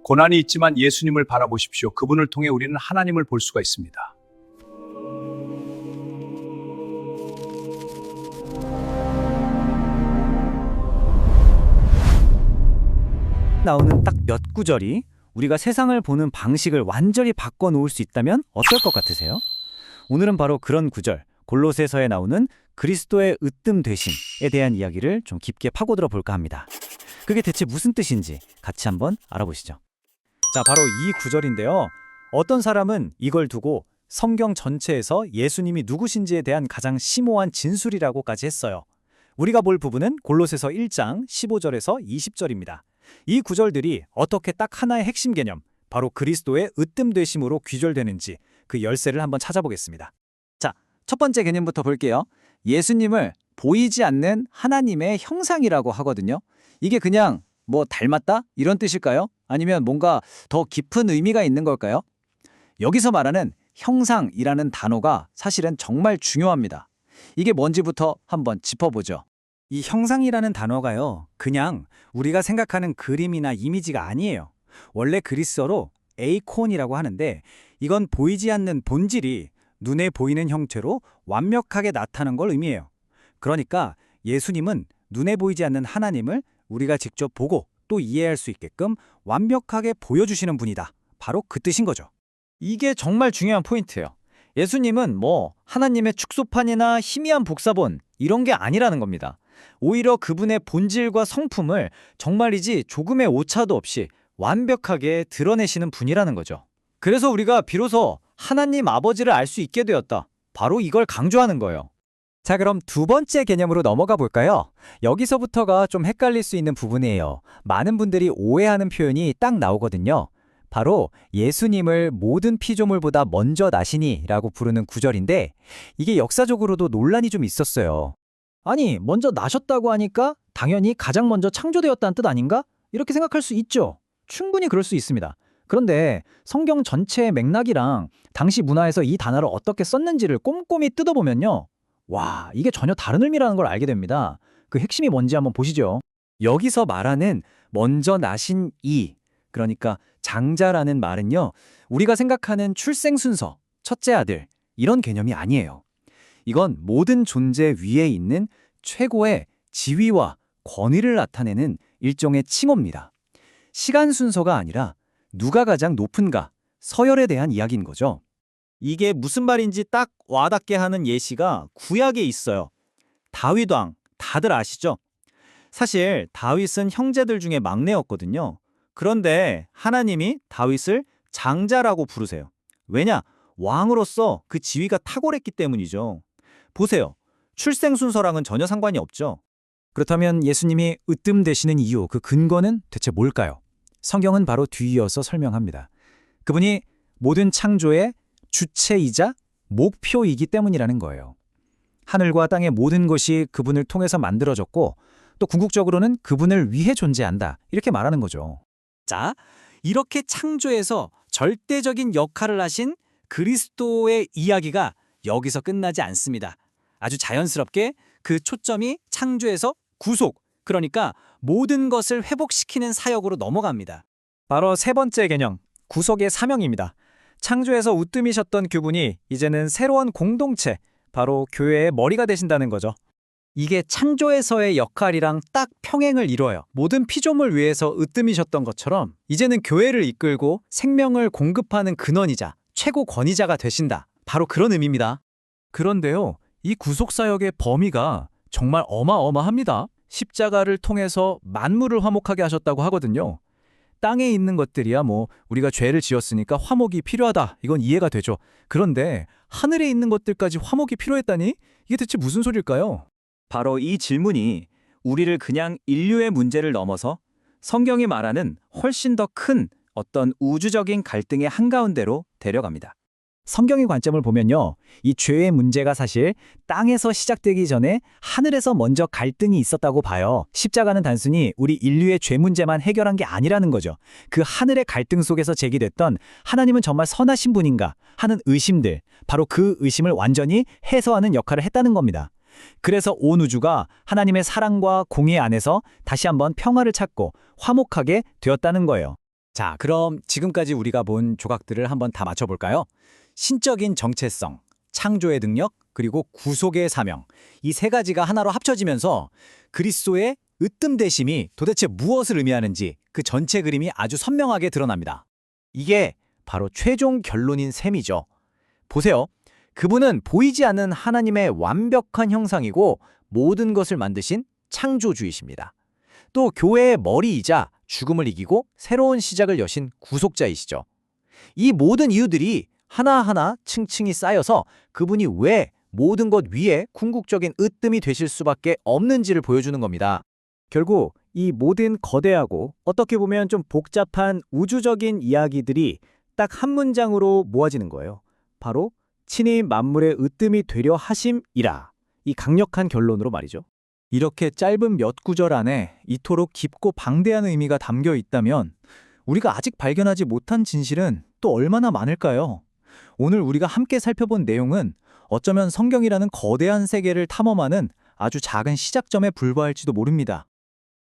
고난이 있지만 예수님을 바라보십시오. 그분을 통해 우리는 하나님을 볼 수가 있습니다. 나오는 딱 몇 구절이 우리가 세상을 보는 방식을 완전히 바꿔놓을 수 있다면 어떨 것 같으세요? 오늘은 바로 그런 구절, 골로새서에 나오는 그리스도의 으뜸 되심에 대한 이야기를 좀 깊게 파고들어 볼까 합니다. 그게 대체 무슨 뜻인지 같이 한번 알아보시죠. 자, 바로 이 구절인데요. 어떤 사람은 이걸 두고 성경 전체에서 예수님이 누구신지에 대한 가장 심오한 진술이라고까지 했어요. 우리가 볼 부분은 골로새서 1장 15절에서 20절입니다. 이 구절들이 어떻게 딱 하나의 핵심 개념, 바로 그리스도의 으뜸 되심으로 귀결되는지 그 열쇠를 한번 찾아보겠습니다. 자, 첫 번째 개념부터 볼게요. 예수님을 보이지 않는 하나님의 형상이라고 하거든요. 이게 그냥 뭐 닮았다? 이런 뜻일까요? 아니면 뭔가 더 깊은 의미가 있는 걸까요? 여기서 말하는 형상이라는 단어가 사실은 정말 중요합니다. 이게 뭔지부터 한번 짚어보죠. 이 형상이라는 단어가요, 그냥 우리가 생각하는 그림이나 이미지가 아니에요. 원래 그리스어로 에이콘이라고 하는데 이건 보이지 않는 본질이 눈에 보이는 형태로 완벽하게 나타나는 걸 의미해요. 그러니까 예수님은 눈에 보이지 않는 하나님을 우리가 직접 보고 또 이해할 수 있게끔 완벽하게 보여주시는 분이다. 바로 그 뜻인 거죠. 이게 정말 중요한 포인트예요. 예수님은 뭐 하나님의 축소판이나 희미한 복사본 이런 게 아니라는 겁니다. 오히려 그분의 본질과 성품을 정말이지 조금의 오차도 없이 완벽하게 드러내시는 분이라는 거죠. 그래서 우리가 비로소 하나님 아버지를 알 수 있게 되었다. 바로 이걸 강조하는 거예요. 자, 그럼 두 번째 개념으로 넘어가 볼까요? 여기서부터가 좀 헷갈릴 수 있는 부분이에요. 많은 분들이 오해하는 표현이 딱 나오거든요. 바로 예수님을 모든 피조물보다 먼저 나시니 라고 부르는 구절인데 이게 역사적으로도 논란이 좀 있었어요. 아니, 먼저 나셨다고 하니까 당연히 가장 먼저 창조되었다는 뜻 아닌가? 이렇게 생각할 수 있죠. 충분히 그럴 수 있습니다. 그런데 성경 전체의 맥락이랑 당시 문화에서 이 단어를 어떻게 썼는지를 꼼꼼히 뜯어보면요. 와, 이게 전혀 다른 의미라는 걸 알게 됩니다. 그 핵심이 뭔지 한번 보시죠. 여기서 말하는 먼저 나신 이, 그러니까 장자라는 말은요, 우리가 생각하는 출생 순서, 첫째 아들, 이런 개념이 아니에요. 이건 모든 존재 위에 있는 최고의 지위와 권위를 나타내는 일종의 칭호입니다. 시간 순서가 아니라 누가 가장 높은가, 서열에 대한 이야기인 거죠. 이게 무슨 말인지 딱 와닿게 하는 예시가 구약에 있어요. 다윗 왕, 다들 아시죠? 사실 다윗은 형제들 중에 막내였거든요. 그런데 하나님이 다윗을 장자라고 부르세요. 왜냐? 왕으로서 그 지위가 탁월했기 때문이죠. 보세요. 출생 순서랑은 전혀 상관이 없죠. 그렇다면 예수님이 으뜸 되시는 이유, 그 근거는 대체 뭘까요? 성경은 바로 뒤이어서 설명합니다. 그분이 모든 창조의 주체이자 목표이기 때문이라는 거예요. 하늘과 땅의 모든 것이 그분을 통해서 만들어졌고 또 궁극적으로는 그분을 위해 존재한다. 이렇게 말하는 거죠. 자, 이렇게 창조에서 절대적인 역할을 하신 그리스도의 이야기가 여기서 끝나지 않습니다. 아주 자연스럽게 그 초점이 창조에서 구속, 그러니까 모든 것을 회복시키는 사역으로 넘어갑니다. 바로 세 번째 개념, 구속의 사명입니다. 창조에서 으뜸이셨던 그분이 이제는 새로운 공동체, 바로 교회의 머리가 되신다는 거죠. 이게 창조에서의 역할이랑 딱 평행을 이뤄요. 모든 피조물 위에서 으뜸이셨던 것처럼 이제는 교회를 이끌고 생명을 공급하는 근원이자 최고 권위자가 되신다. 바로 그런 의미입니다. 그런데요, 이 구속사역의 범위가 정말 어마어마합니다. 십자가를 통해서 만물을 화목하게 하셨다고 하거든요. 땅에 있는 것들이야 뭐 우리가 죄를 지었으니까 화목이 필요하다. 이건 이해가 되죠. 그런데 하늘에 있는 것들까지 화목이 필요했다니? 이게 대체 무슨 소릴까요? 바로 이 질문이 우리를 그냥 인류의 문제를 넘어서 성경이 말하는 훨씬 더 큰 어떤 우주적인 갈등의 한가운데로 데려갑니다. 성경의 관점을 보면요, 이 죄의 문제가 사실 땅에서 시작되기 전에 하늘에서 먼저 갈등이 있었다고 봐요. 십자가는 단순히 우리 인류의 죄 문제만 해결한 게 아니라는 거죠. 그 하늘의 갈등 속에서 제기됐던 하나님은 정말 선하신 분인가 하는 의심들, 바로 그 의심을 완전히 해소하는 역할을 했다는 겁니다. 그래서 온 우주가 하나님의 사랑과 공의 안에서 다시 한번 평화를 찾고 화목하게 되었다는 거예요. 자, 그럼 지금까지 우리가 본 조각들을 한번 다 맞춰볼까요? 신적인 정체성, 창조의 능력, 그리고 구속의 사명. 이 세 가지가 하나로 합쳐지면서 그리스도의 으뜸되심이 도대체 무엇을 의미하는지 그 전체 그림이 아주 선명하게 드러납니다. 이게 바로 최종 결론인 셈이죠. 보세요. 그분은 보이지 않는 하나님의 완벽한 형상이고 모든 것을 만드신 창조주이십니다. 또 교회의 머리이자 죽음을 이기고 새로운 시작을 여신 구속자이시죠. 이 모든 이유들이 하나하나 층층이 쌓여서 그분이 왜 모든 것 위에 궁극적인 으뜸이 되실 수밖에 없는지를 보여주는 겁니다. 결국 이 모든 거대하고 어떻게 보면 좀 복잡한 우주적인 이야기들이 딱 한 문장으로 모아지는 거예요. 바로 친히 만물의 으뜸이 되려 하심이라. 이 강력한 결론으로 말이죠. 이렇게 짧은 몇 구절 안에 이토록 깊고 방대한 의미가 담겨 있다면 우리가 아직 발견하지 못한 진실은 또 얼마나 많을까요? 오늘 우리가 함께 살펴본 내용은 어쩌면 성경이라는 거대한 세계를 탐험하는 아주 작은 시작점에 불과할지도 모릅니다.